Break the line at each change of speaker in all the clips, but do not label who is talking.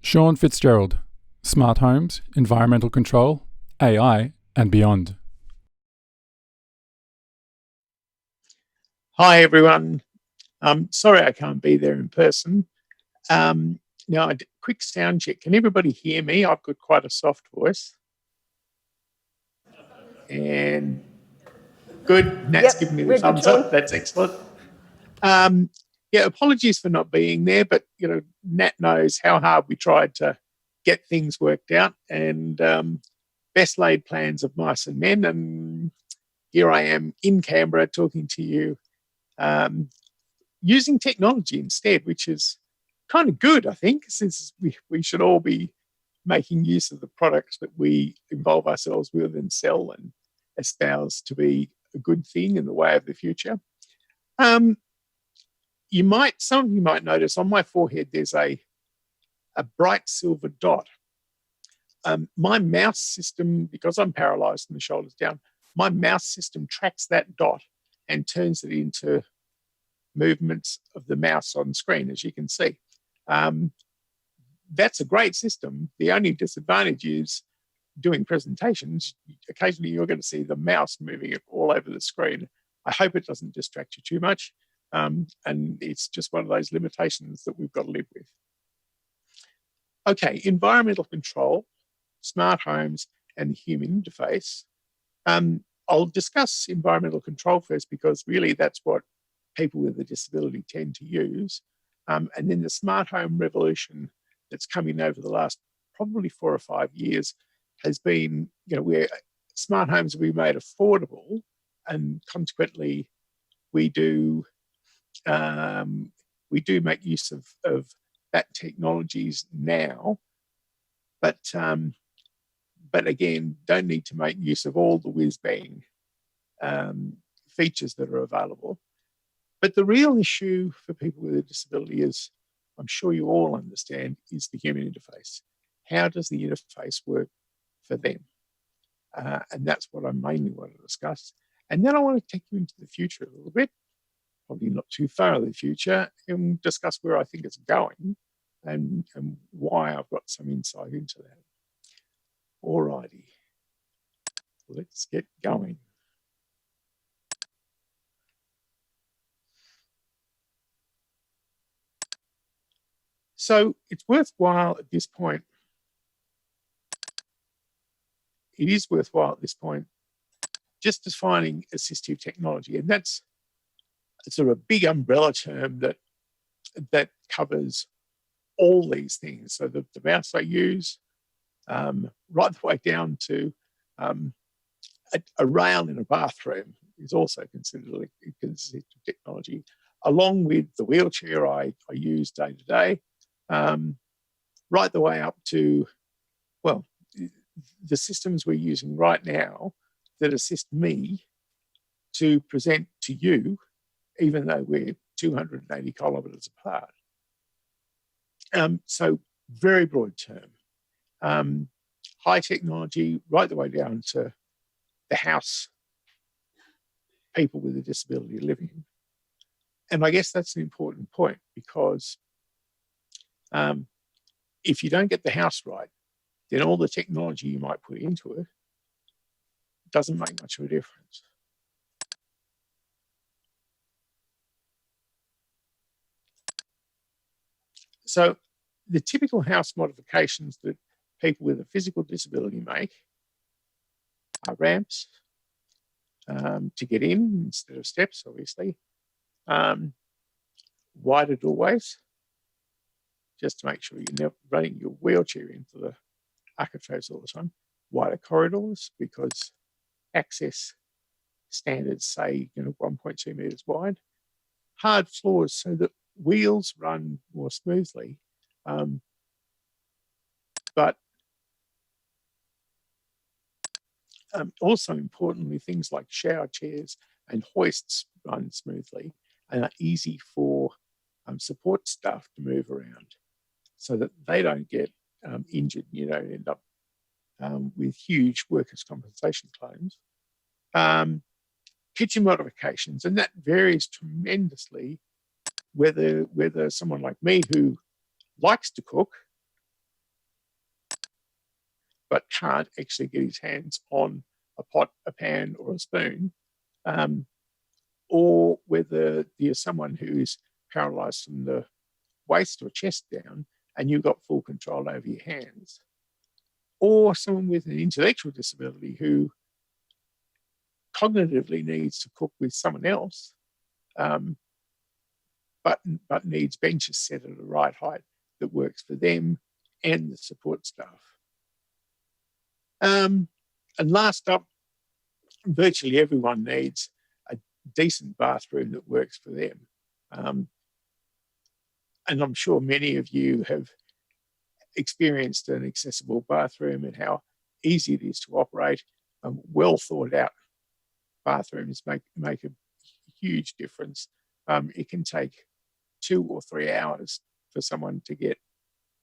Sean Fitzgerald, Smart Homes, Environmental Control, AI, and Beyond.
Hi, everyone. Sorry I can't be there in person. Now, a quick sound check. Can everybody hear me? I've got quite a soft voice. And good. Nat's giving me the thumbs up. That's excellent. Apologies for not being there, but Nat knows how hard we tried to get things worked out, and best laid plans of mice and men. And here I am in Canberra talking to you using technology instead, which is kind of good, I think, since we should all be making use of the products that we involve ourselves with and sell and espouse to be a good thing in the way of the future. Some of you might notice on my forehead there's a bright silver dot. My mouse system, because I'm paralyzed from the shoulders down, my mouse system tracks that dot and turns it into movements of the mouse on screen, as you can see. That's a great system. The only disadvantage is doing presentations. Occasionally you're going to see the mouse moving all over the screen. I hope it doesn't distract you too much. And it's just one of those limitations that we've got to live with. Okay, environmental control, smart homes, and the human interface. I'll discuss environmental control first because really that's what people with a disability tend to use. And then the smart home revolution that's coming over the last probably 4 or 5 years has been, where smart homes will be made affordable, and consequently we do make use of that technologies now, but again, don't need to make use of all the whiz-bang features that are available. But the real issue for people with a disability is, I'm sure you all understand, is the human interface. How does the interface work for them? And that's what I mainly want to discuss. And then I want to take you into the future a little bit, probably not too far in the future, and discuss where I think it's going and why I've got some insight into that. All righty, let's get going. So it's worthwhile at this point. It is worthwhile at this point just defining assistive technology, and that's sort of a big umbrella term that covers all these things. So the mouse I use, right the way down to a rail in a bathroom is also considered assistive technology, along with the wheelchair I use day to day, right the way up to, well, the systems we're using right now that assist me to present to you, even though we're 280 kilometres apart. So very broad term. High technology, right the way down to the house people with a disability are living in. And I guess that's an important point, because if you don't get the house right, then all the technology you might put into it doesn't make much of a difference. So the typical house modifications that people with a physical disability make are ramps to get in instead of steps, obviously, wider doorways, just to make sure you're not running your wheelchair into the architraves all the time, wider corridors, because access standards say 1.2 metres wide, hard floors so that wheels run more smoothly, but also importantly, things like shower chairs and hoists run smoothly and are easy for support staff to move around, so that they don't get injured. You don't end up with huge workers' compensation claims. Kitchen modifications, and that varies tremendously whether someone like me who likes to cook but can't actually get his hands on a pot, a pan, or a spoon, or whether you're someone who's paralyzed from the waist or chest down and you've got full control over your hands, or someone with an intellectual disability who cognitively needs to cook with someone else, but needs benches set at the right height that works for them and the support staff. And last up, virtually everyone needs a decent bathroom that works for them. And I'm sure many of you have experienced an accessible bathroom and how easy it is to operate. Well thought out bathrooms make a huge difference. It can take 2 or 3 hours for someone to get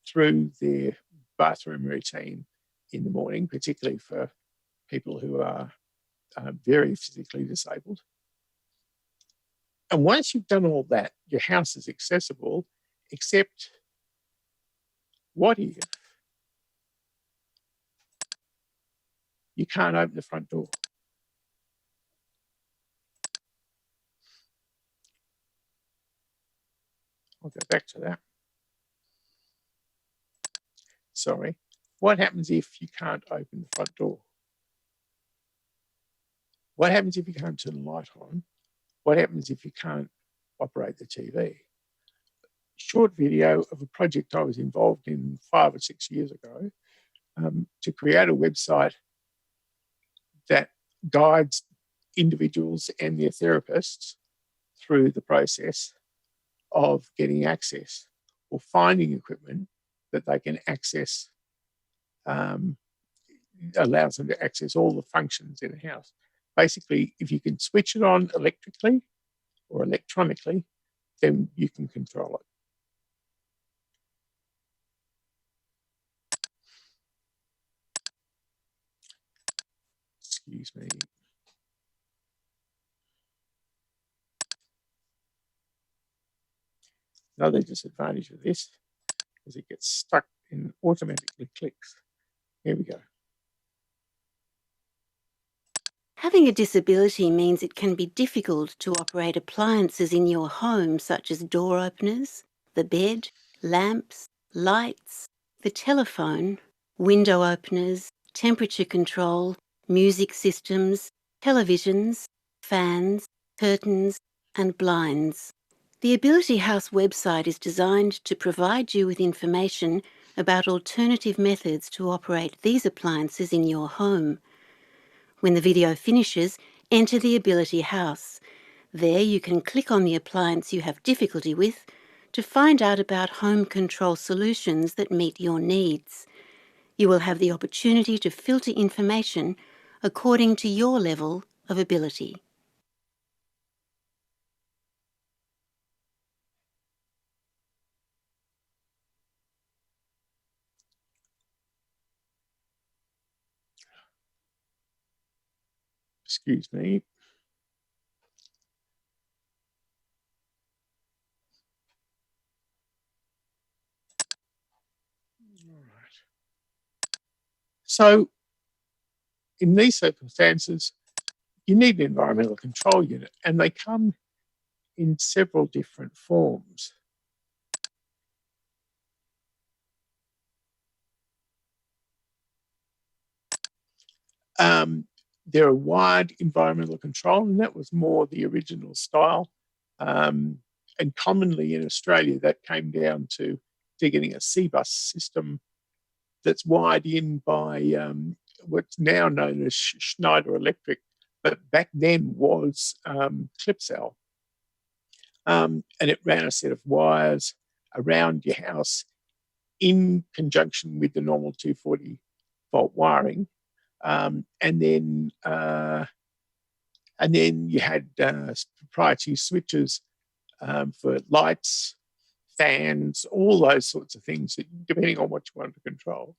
through their bathroom routine in the morning, particularly for people who are very physically disabled. And once you've done all that, your house is accessible, except what if you can't open the front door? I'll go back to that. Sorry. What happens if you can't open the front door? What happens if you can't turn the light on? What happens if you can't operate the TV? Short video of a project I was involved in 5 or 6 years ago to create a website that guides individuals and their therapists through the process of getting access or finding equipment that they can access, allows them to access all the functions in a house. Basically, if you can switch it on electrically or electronically, then you can control it. Excuse me. Another disadvantage of this is it gets stuck and automatically clicks. Here we go.
Having a disability means it can be difficult to operate appliances in your home, such as door openers, the bed, lamps, lights, the telephone, window openers, temperature control, music systems, televisions, fans, curtains, and blinds. The Ability House website is designed to provide you with information about alternative methods to operate these appliances in your home. When the video finishes, enter the Ability House. There you can click on the appliance you have difficulty with to find out about home control solutions that meet your needs. You will have the opportunity to filter information according to your level of ability.
Excuse me. All right. So in these circumstances, you need an environmental control unit, and they come in several different forms. They're a wired environmental control, and that was more the original style. And commonly in Australia, that came down to getting a C-bus system that's wired in by what's now known as Schneider Electric, but back then was Clipsal. And it ran a set of wires around your house in conjunction with the normal 240 volt wiring. And then you had proprietary switches for lights, fans, all those sorts of things, that, depending on what you wanted to control.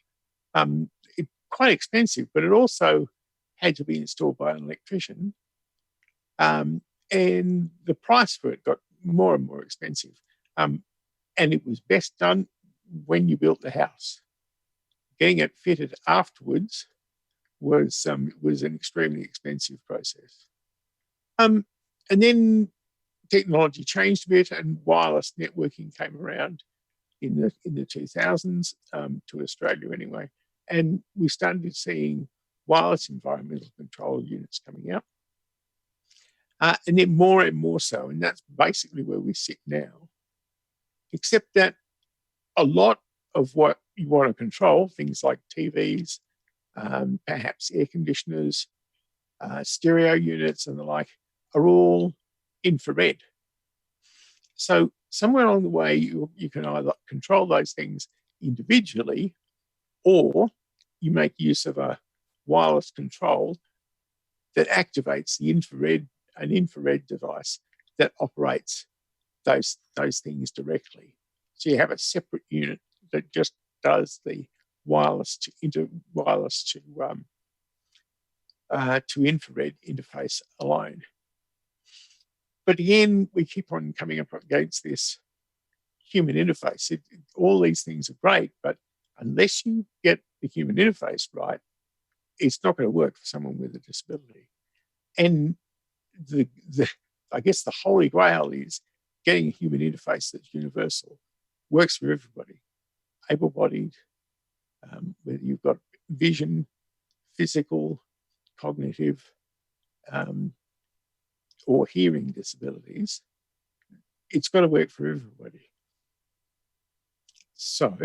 It's quite expensive, but it also had to be installed by an electrician. And the price for it got more and more expensive. And it was best done when you built the house. getting it fitted afterwards was an extremely expensive process. And then technology changed a bit, and wireless networking came around in the 2000s, to Australia anyway, and we started seeing wireless environmental control units coming out, and then more and more so, and that's basically where we sit now. Except that a lot of what you want to control, things like TVs, perhaps air conditioners, stereo units, and the like, are all infrared. So somewhere along the way, you can either control those things individually, or you make use of a wireless control that activates an infrared device that operates those things directly. So you have a separate unit that just does the wireless to infrared interface alone. But again, we keep on coming up against this human interface. All these things are great, but unless you get the human interface right, it's not going to work for someone with a disability. And I guess the holy grail is getting a human interface that's universal, works for everybody, able-bodied, whether you've got vision, physical, cognitive, or hearing disabilities. It's got to work for everybody. So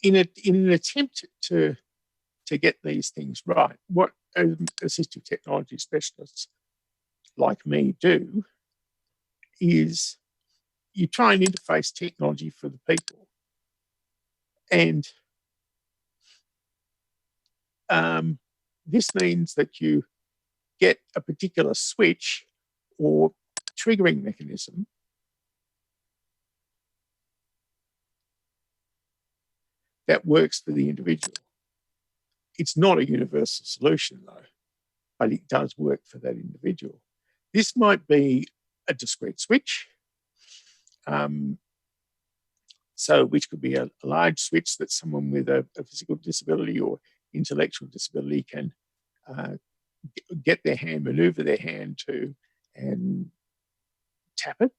in an attempt to get these things right, what assistive technology specialists like me do is you try and interface technology for the people. And this means that you get a particular switch or triggering mechanism that works for the individual. It's not a universal solution, though, but it does work for that individual. This might be a discrete switch, which could be a large switch that someone with a physical disability or intellectual disability can get their hand, maneuver their hand to, and tap it,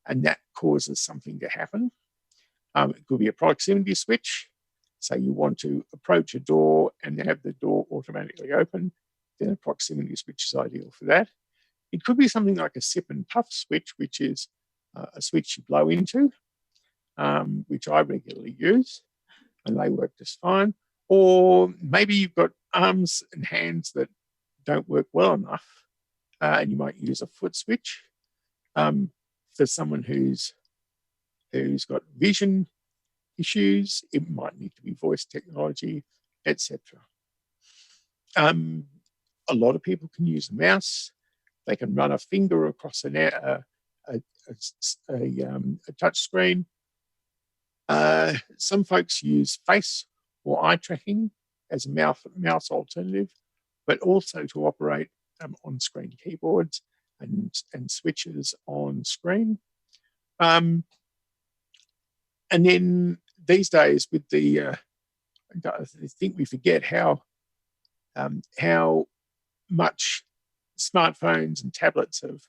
and that causes something to happen. It could be a proximity switch. Say you want to approach a door and have the door automatically open, then a proximity switch is ideal for that. It could be something like a sip and puff switch, which is a switch you blow into, which I regularly use, and they work just fine. Or maybe you've got arms and hands that don't work well enough, and you might use a foot switch. For someone who's got vision issues, it might need to be voice technology, etc. A lot of people can use a mouse. They can run a finger across a touch screen. Some folks use face or eye tracking as a mouse alternative, but also to operate on-screen keyboards and switches on screen. And then these days, with I think we forget how much smartphones and tablets have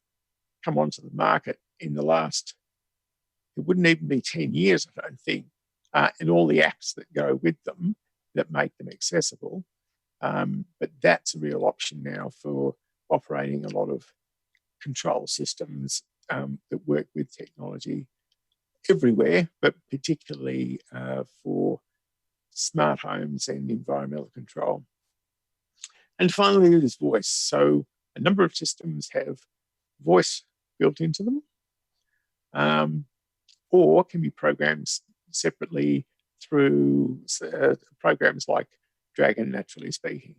come onto the market in the last, it wouldn't even be 10 years, I don't think, and all the apps that go with them that make them accessible. But that's a real option now for operating a lot of control systems that work with technology everywhere, but particularly for smart homes and environmental control. And finally, there's voice. So a number of systems have voice built into them, or can be programmed separately through programs like Dragon Naturally Speaking.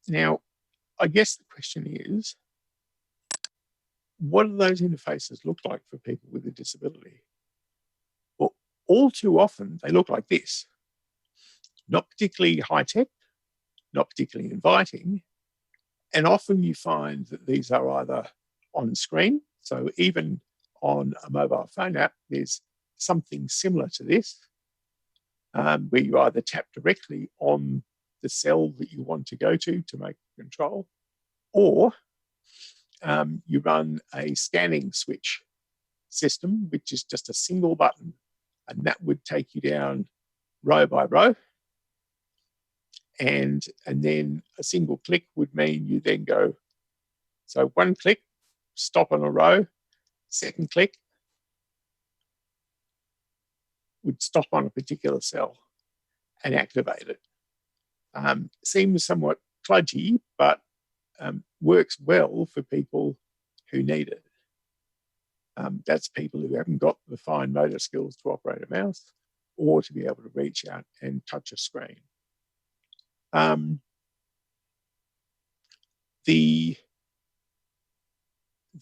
Now, I guess the question is, what do those interfaces look like for people with a disability? Well, all too often, they look like this. not particularly high-tech, not particularly inviting, and often you find that these are either on screen, so even on a mobile phone app, there's something similar to this, where you either tap directly on the cell that you want to go to make control, or you run a scanning switch system, which is just a single button, and that would take you down row by row. And then a single click would mean you then go, so one click, stop on a row, second click would stop on a particular cell and activate it. Seems somewhat kludgy, but works well for people who need it. That's people who haven't got the fine motor skills to operate a mouse or to be able to reach out and touch a screen. The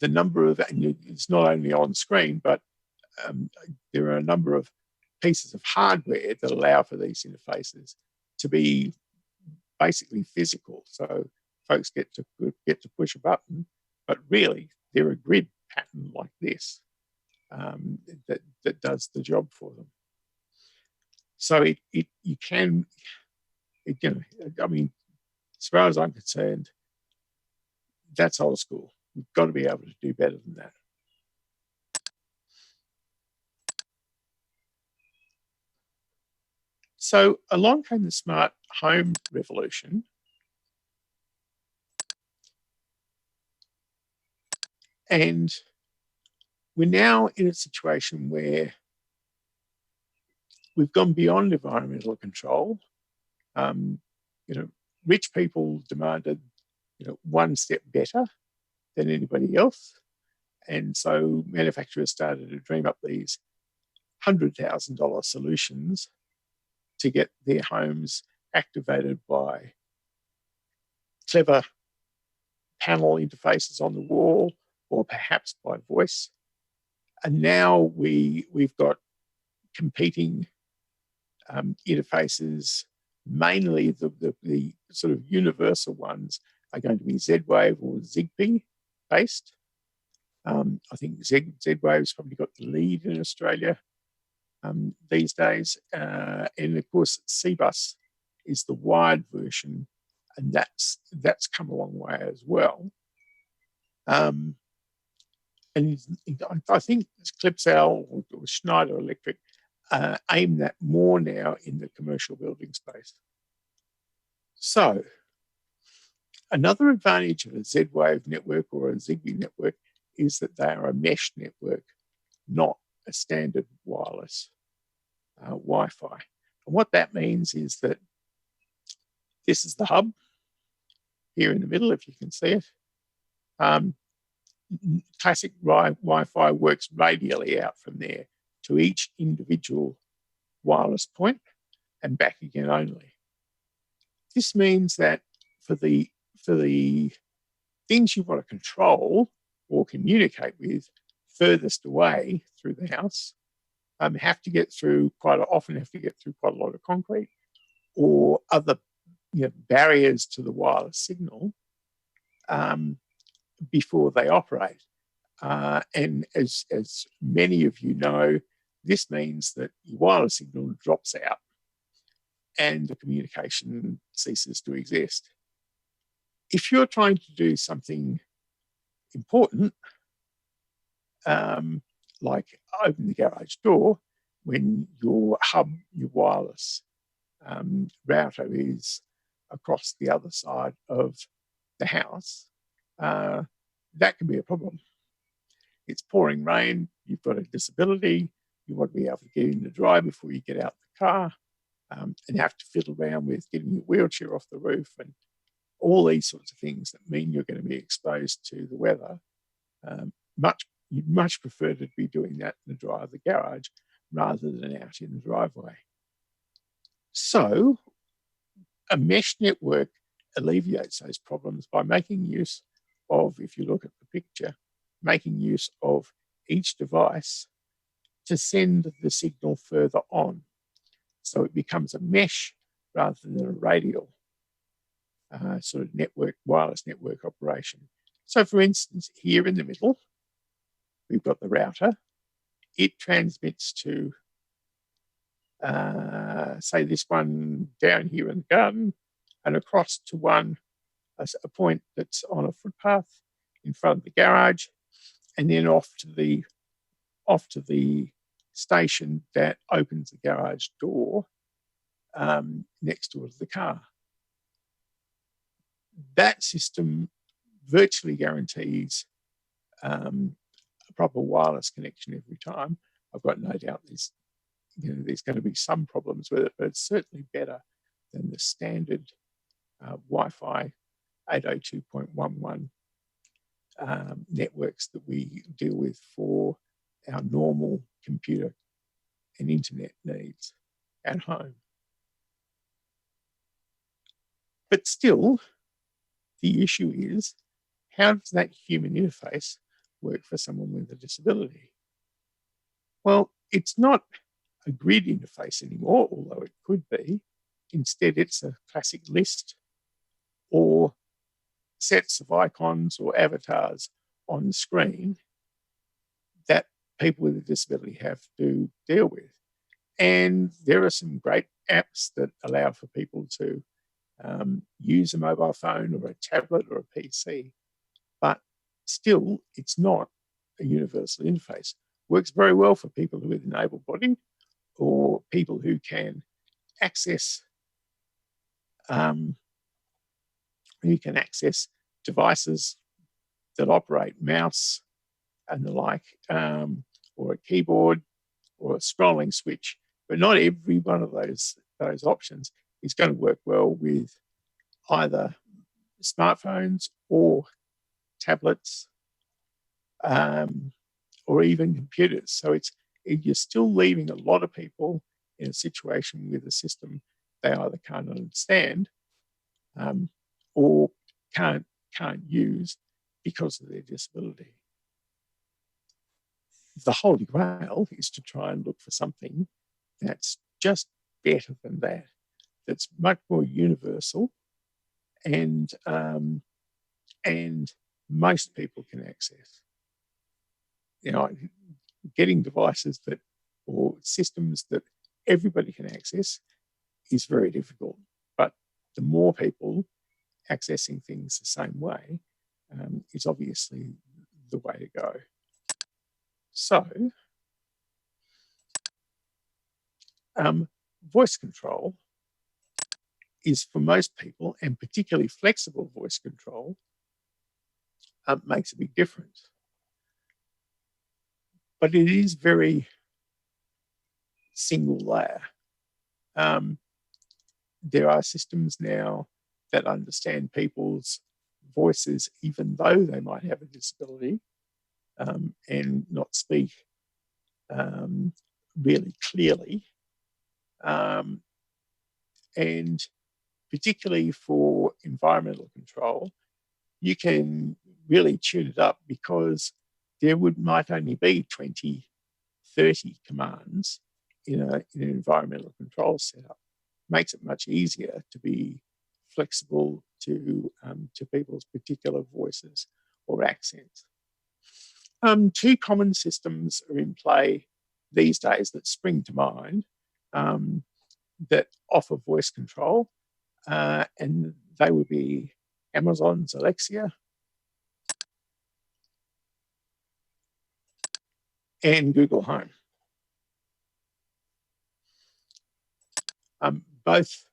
number of, and it's not only on screen, but there are a number of pieces of hardware that allow for these interfaces to be basically physical. So folks get to push a button, but really they're a grid pattern like this that does the job for them. So you can, I mean, as far as I'm concerned, that's old school. We've got to be able to do better than that. So along came the smart home revolution. And we're now in a situation where we've gone beyond environmental control. Rich people demanded, one step better than anybody else. And so manufacturers started to dream up these $100,000 solutions to get their homes activated by clever panel interfaces on the wall, or perhaps by voice. And now we've got competing interfaces. Mainly the sort of universal ones are going to be Z-Wave or Zigbee based. I think Z-Wave's probably got the lead in Australia these days. And of course, C-Bus is the wired version, and that's come a long way as well. And I think Clipsal or Schneider Electric aim that more now in the commercial building space. So another advantage of a Z-Wave network or a Zigbee network is that they are a mesh network, not a standard wireless Wi-Fi. And what that means is that this is the hub here in the middle, if you can see it. Classic Wi-Fi works radially out from there to each individual wireless point and back again only. This means that for the things you want to control or communicate with furthest away through the house, often have to get through quite a lot of concrete or other barriers to the wireless signal before they operate. And as many of you know, this means that your wireless signal drops out and the communication ceases to exist. If you're trying to do something important, like open the garage door, when your wireless router is across the other side of the house, that can be a problem. It's pouring rain, you've got a disability, you want to be able to get in the dry before you get out the car, and have to fiddle around with getting your wheelchair off the roof and all these sorts of things that mean you're going to be exposed to the weather. You'd much prefer to be doing that in the dry of the garage rather than out in the driveway. So a mesh network alleviates those problems by making use of, if you look at the picture, making use of each device to send the signal further on. So it becomes a mesh rather than a radial sort of wireless network operation. So for instance, here in the middle, we've got the router. It transmits to, say, this one down here in the garden and across to a point that's on a footpath in front of the garage, and then off to the station that opens the garage door next door to the car. That system virtually guarantees a proper wireless connection every time. I've got no doubt there's going to be some problems with it, but it's certainly better than the standard Wi-Fi 802.11 networks that we deal with for our normal computer and internet needs at home. But still, the issue is, how does that human interface work for someone with a disability? Well, it's not a grid interface anymore, although it could be. Instead, it's a classic list or sets of icons or avatars on the screen that people with a disability have to deal with. And there are some great apps that allow for people to use a mobile phone or a tablet or a PC, but still, it's not a universal interface. Works very well for people who are able-bodied or people who can access devices that operate mouse and the like, or a keyboard or a scrolling switch. But not every one of those options is going to work well with either smartphones or tablets, or even computers. So you're still leaving a lot of people in a situation with a system they either can't understand or can't use because of their disability. The holy grail is to try and look for something that's just better than that, that's much more universal and most people can access. Getting devices or systems that everybody can access is very difficult. But the more people accessing things the same way is obviously the way to go. So, voice control is for most people, and particularly flexible voice control, makes a big difference. But it is very single layer. There are systems now that understand people's voices, even though they might have a disability, and not speak really clearly. And particularly for environmental control, you can really tune it up because there might only be 20, 30 commands in an environmental control setup. Makes it much easier to be flexible to people's particular voices or accents. Two common systems are in play these days that spring to mind that offer voice control, and they would be Amazon's Alexa and Google Home. Both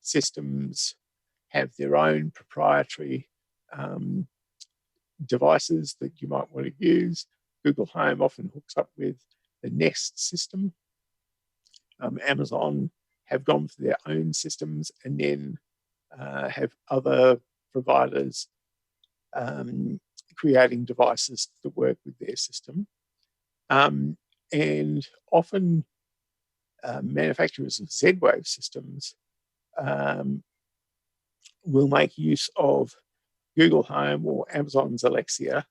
systems have their own proprietary devices that you might want to use. Google Home often hooks up with the Nest system. Amazon have gone for their own systems and then have other providers creating devices that work with their system. And often manufacturers of Z-Wave systems will make use of Google Home or Amazon's Alexa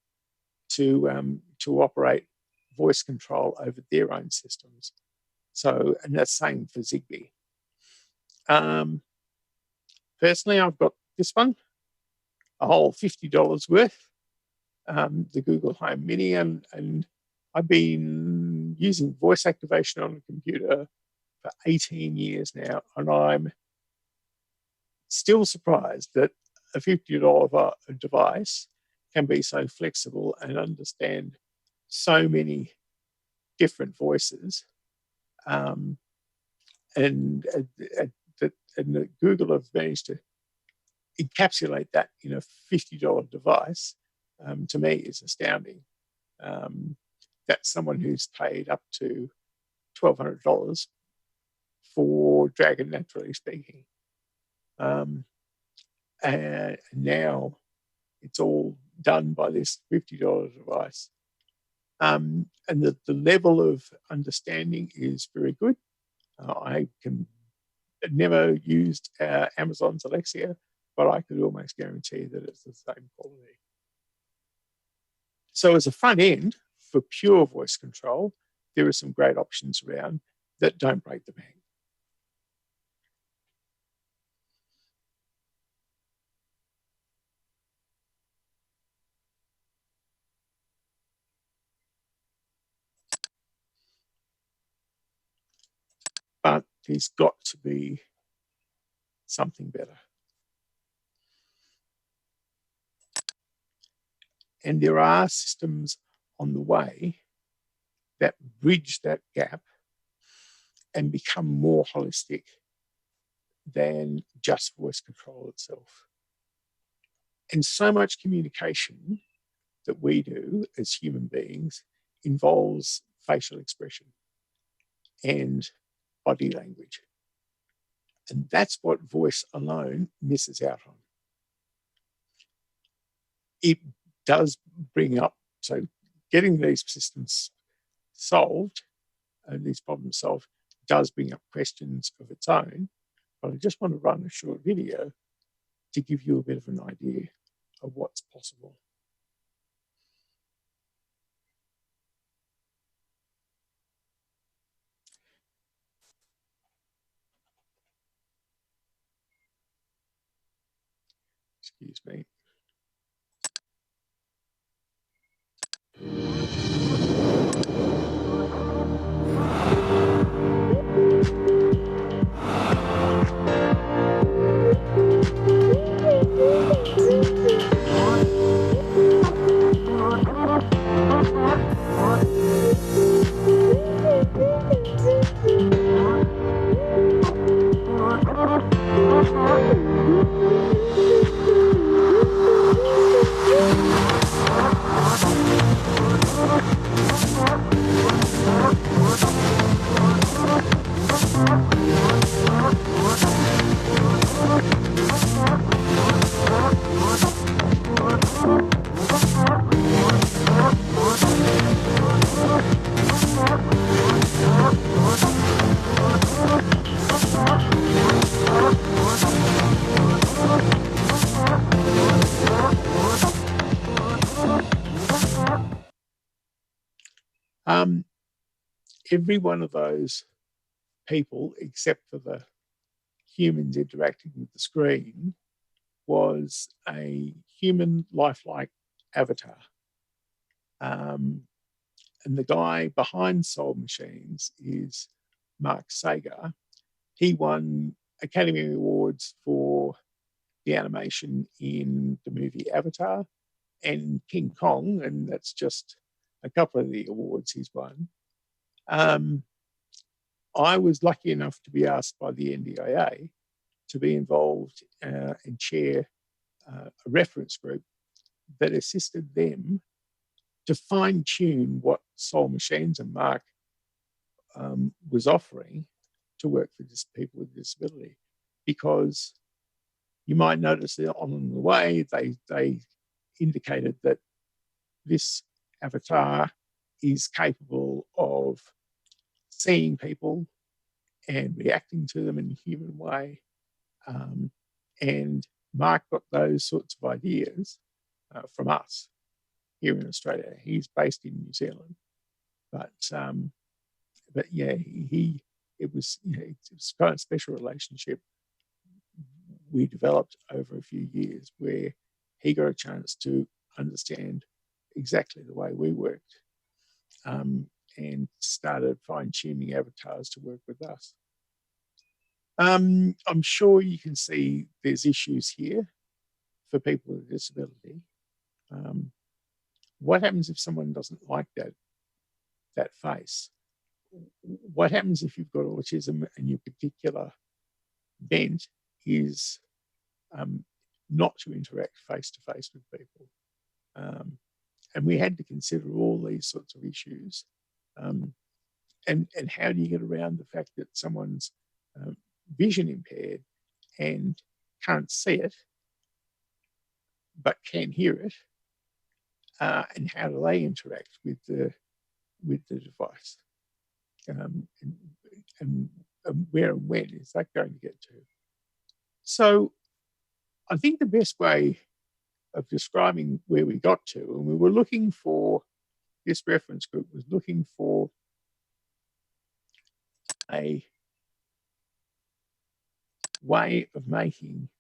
to operate voice control over their own systems. So, and that's same for Zigbee. Personally, I've got this one, a whole $50 worth, the Google Home Mini, and I've been using voice activation on a computer for 18 years now, and I'm still surprised that a $50 device can be so flexible and understand so many different voices. And Google have managed to encapsulate that in a $50 device. To me, is astounding. That's someone who's paid up to $1,200 for Dragon Naturally Speaking. And now it's all done by this $50 device. And the level of understanding is very good. I can never used Amazon's Alexa, but I could almost guarantee that it's the same quality. So as a front end for pure voice control, there are some great options around that don't break the bank. But there's got to be something better. And there are systems on the way that bridge that gap and become more holistic than just voice control itself. And so much communication that we do as human beings involves facial expression and body language. And that's what voice alone misses out on. It does bring up, so getting these systems solved, these problems solved, does bring up questions of its own. But I just want to run a short video to give you a bit of an idea of what's possible. Excuse me. Every one of those people, except for the humans interacting with the screen, was a human lifelike avatar. And the guy behind Soul Machines is Mark Sager. He won Academy Awards for the animation in the movie Avatar and King Kong, and that's just a couple of the awards he's won. I was lucky enough to be asked by the NDIA to be involved and chair a reference group that assisted them to fine-tune what Soul Machines and Mark was offering to work for people with disability. Because you might notice that on the way, they indicated that this avatar is capable of seeing people and reacting to them in a human way. And Mark got those sorts of ideas from us here in Australia. He's based in New Zealand, but yeah, it was kind of a special relationship we developed over a few years, where he got a chance to understand exactly the way we worked, and started fine-tuning avatars to work with us. I'm sure you can see there's issues here for people with a disability. What happens if someone doesn't like that face? What happens if you've got autism and your particular bent is not to interact face-to-face with people? And we had to consider all these sorts of issues. And how do you get around the fact that someone's vision impaired and can't see it, but can hear it? And how do they interact with the device? And where and when is that going to get to? So I think the best way of describing where we got to, and we were looking for, this reference group was looking for a way of making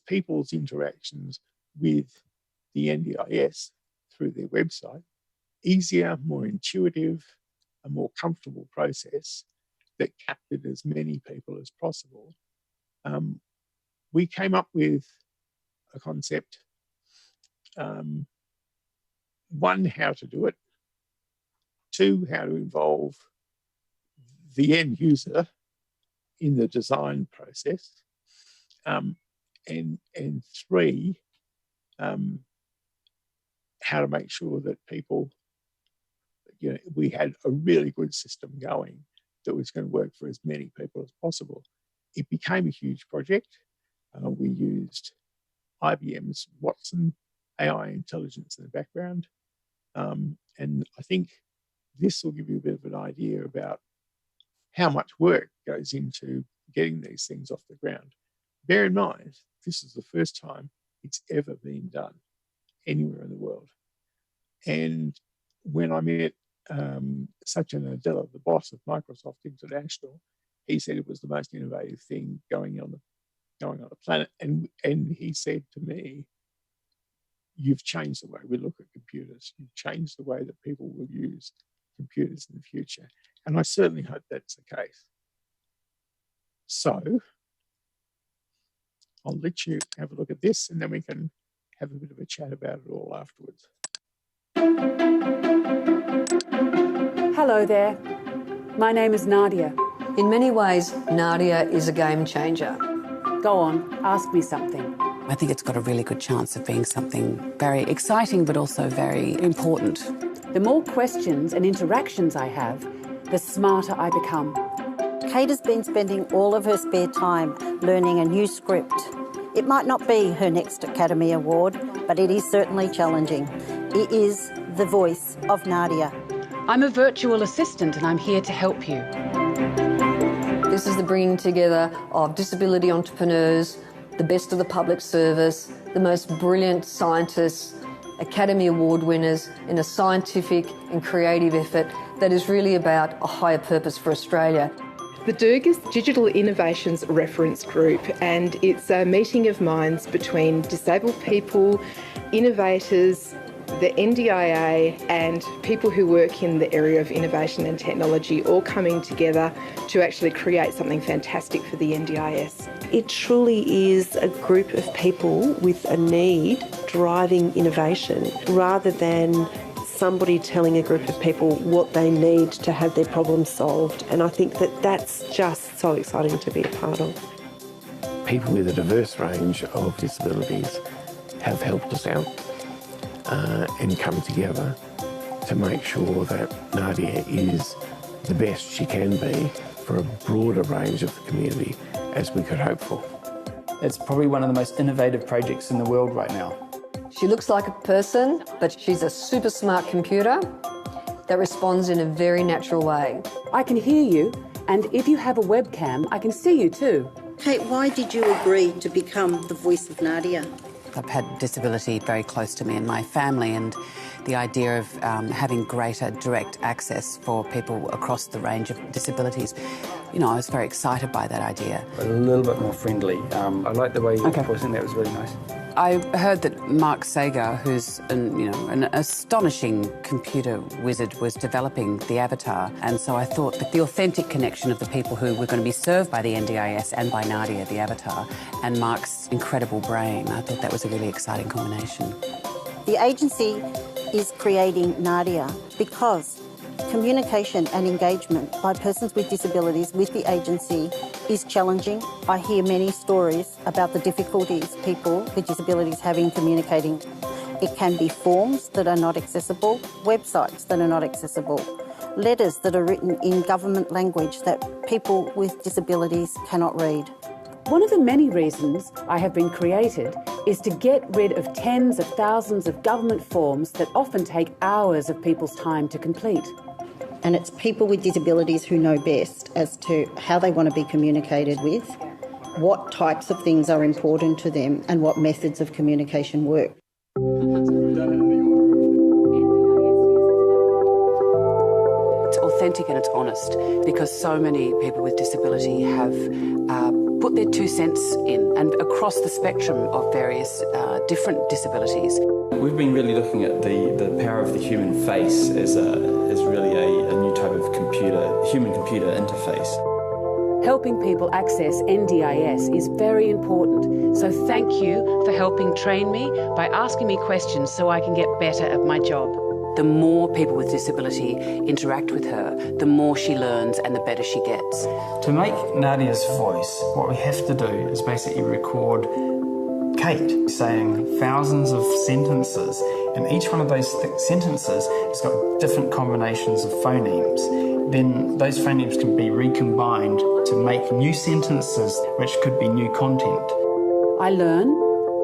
people's interactions with the NDIS through their website, easier, more intuitive, a more comfortable process that captured as many people as possible. We came up with a concept, one, how to do it, two, how to involve the end user in the design process, and three, how to make sure that people, we had a really good system going that was going to work for as many people as possible. It became a huge project. We used IBM's Watson AI intelligence in the background. And I think this will give you a bit of an idea about how much work goes into getting these things off the ground. Bear in mind, this is the first time it's ever been done anywhere in the world. And when I met Satya Nadella, the boss of Microsoft International, he said it was the most innovative thing going on the planet. And he said to me, "You've changed the way we look at computers. You've changed the way that people will use computers in the future." And I certainly hope that's the case. So I'll let you have a look at this, and then we can have a bit of a chat about it all afterwards.
Hello there. My name is Nadia.
In many ways, Nadia is a game changer.
Go on, ask me something.
I think it's got a really good chance of being something very exciting but also very important.
The more questions and interactions I have, the smarter I become.
Kate has been spending all of her spare time learning a new script. It might not be her next Academy Award, but it is certainly challenging. It is the voice of Nadia.
I'm a virtual assistant and I'm here to help you.
This is the bringing together of disability entrepreneurs, the best of the public service, the most brilliant scientists, Academy Award winners in a scientific and creative effort that is really about a higher purpose for Australia.
The DIRG is Digital Innovations Reference Group, and it's a meeting of minds between disabled people, innovators, the NDIA and people who work in the area of innovation and technology, all coming together to actually create something fantastic for the NDIS.
It truly is a group of people with a need driving innovation rather than somebody telling a group of people what they need to have their problems solved. And I think that that's just so exciting to be a part of.
People with a diverse range of disabilities have helped us out and come together to make sure that Nadia is the best she can be for a broader range of the community as we could hope for.
It's probably one of the most innovative projects in the world right now.
She looks like a person, but she's a super smart computer that responds in a very natural way.
I can hear you, and if you have a webcam, I can see you too.
Kate, why did you agree to become the voice of Nadia?
I've had disability very close to me in my family, and the idea of having greater direct access for people across the range of disabilities I was very excited by that idea.
A little bit more friendly. I like the way you were voicing that. Was really nice.
I heard that Mark Sager, who's an astonishing computer wizard, was developing the avatar, and so I thought that the authentic connection of the people who were going to be served by the NDIS and by Nadia, the avatar, and Mark's incredible brain, I thought that was a really exciting combination.
The agency is creating Nadia because communication and engagement by persons with disabilities with the agency is challenging. I hear many stories about the difficulties people with disabilities have in communicating. It can be forms that are not accessible, websites that are not accessible, letters that are written in government language that people with disabilities cannot read.
One of the many reasons I have been created is to get rid of tens of thousands of government forms that often take hours of people's time to complete.
And it's people with disabilities who know best as to how they want to be communicated with, what types of things are important to them, and what methods of communication work.
It's authentic and it's honest because so many people with disability have put their 2 cents in, and across the spectrum of various different disabilities.
We've been really looking at the power of the human face as really a new type of human-computer interface.
Helping people access NDIS is very important, so thank you for helping train me by asking me questions so I can get better at my job.
The more people with disability interact with her, the more she learns and the better she gets.
To make Nadia's voice, what we have to do is basically record Kate saying thousands of sentences, and each one of those sentences has got different combinations of phonemes. Then those phonemes can be recombined to make new sentences, which could be new content.
I learn,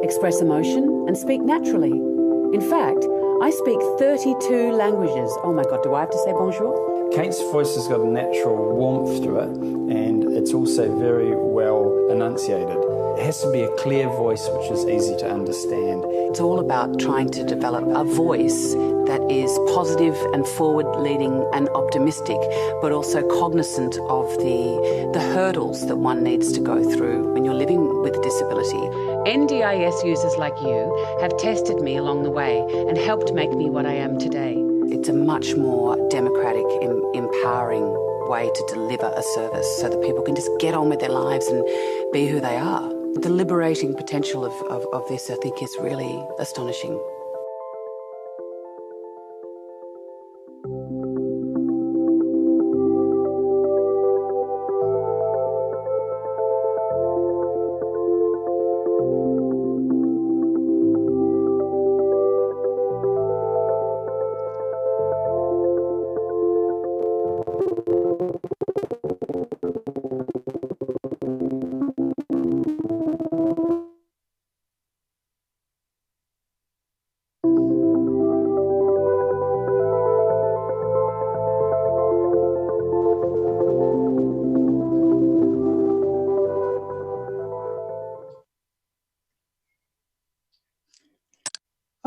express emotion, and speak naturally. In fact, I speak 32 languages. Oh my God, do I have to say bonjour?
Kate's voice has got a natural warmth to it, and it's also very well enunciated. It has to be a clear voice which is easy to understand.
It's all about trying to develop a voice that is positive and forward-leading and optimistic, but also cognizant of the hurdles that one needs to go through when you're living with a disability.
NDIS users like you have tested me along the way and helped make me what I am today.
It's a much more democratic, empowering way to deliver a service so that people can just get on with their lives and be who they are. The liberating potential of this, I think, is really astonishing.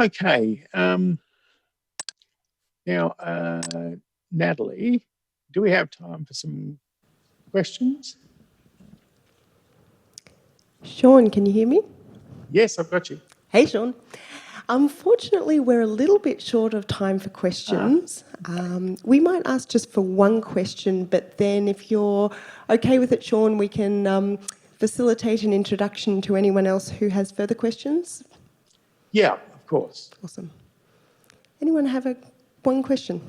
Okay. Now, Natalie, do we have time for some questions?
Sean, can you hear me?
Yes, I've got you.
Hey, Sean. Unfortunately, we're a little bit short of time for questions. We might ask just for one question, but then if you're okay with it, Sean, we can facilitate an introduction to anyone else who has further questions.
Yeah, of course.
Awesome. Anyone have one question?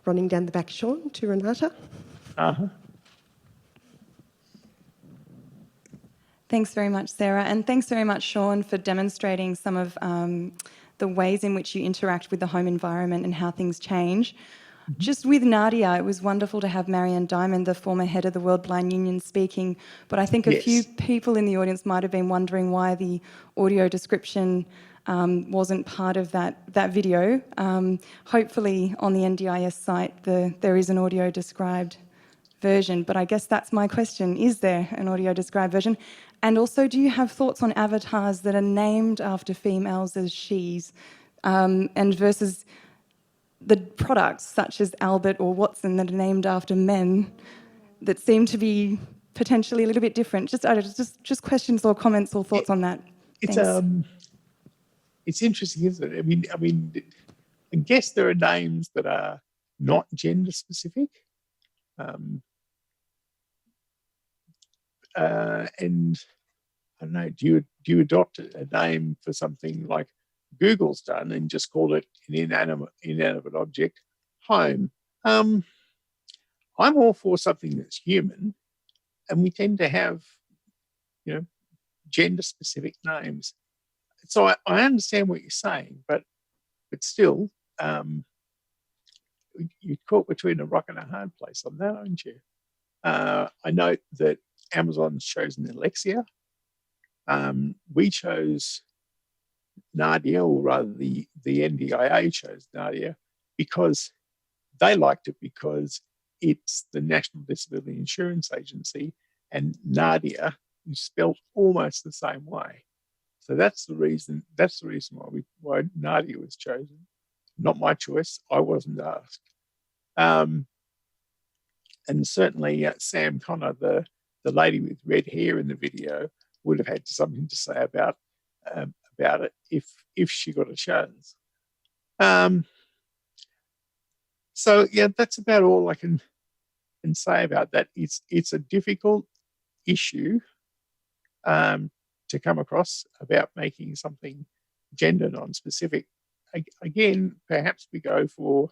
Running down the back, Sean, to Renata.
Thanks very much, Sarah, and thanks very much, Sean, for demonstrating some of the ways in which you interact with the home environment and how things change. Just with Nadia, it was wonderful to have Marianne Diamond, the former head of the World Blind Union, speaking, but I think a few people in the audience might have been wondering why the audio description wasn't part of that video. Hopefully on the NDIS site there is an audio described version, but I guess that's my question. Is there an audio described version? And also, do you have thoughts on avatars that are named after females as she's, and versus the products such as Albert or Watson that are named after men that seem to be potentially a little bit different? Just questions or comments or thoughts on that. Thanks.
It's interesting, isn't it? I mean, I guess there are names that are not gender specific, and I don't know. Do you adopt a name for something like Google's done and just call it an inanimate object, home? I'm all for something that's human, and we tend to have, gender specific names. So I understand what you're saying, but still, you're caught between a rock and a hard place on that, aren't you? I note that Amazon's chosen Alexia. We chose Nadia, or rather the NDIA chose Nadia, because they liked it because it's the National Disability Insurance Agency, and Nadia is spelled almost the same way. So that's the reason why Nadia was chosen. Not my choice. I wasn't asked. And certainly Sam Connor, the lady with red hair in the video, would have had something to say about it if she got a chance. So yeah, that's about all I can say about that. It's a difficult issue to come across about making something gender non-specific. Again, perhaps we go for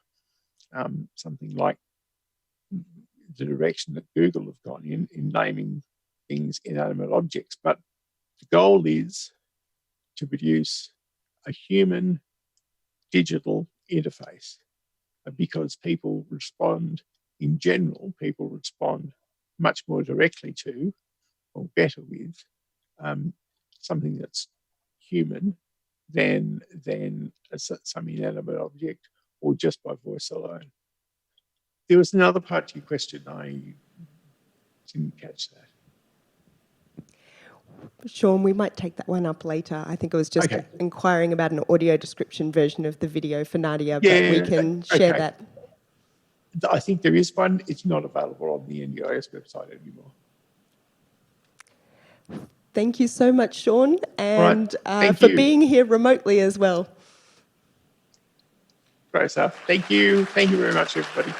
something like the direction that Google have gone in naming things inanimate objects. But the goal is to produce a human digital interface, because people respond much more directly to, or better with, something that's human than some inanimate object, or just by voice alone. There was another part to your question. I didn't catch that.
Sean, we might take that one up later. I think it was just inquiring about an audio description version of the video for Nadia, but we can share that.
I think there is one. It's not available on the NDIS website anymore.
Thank you so much, Sean, and
for
being here remotely as well.
Great stuff. Thank you. Thank you very much, everybody.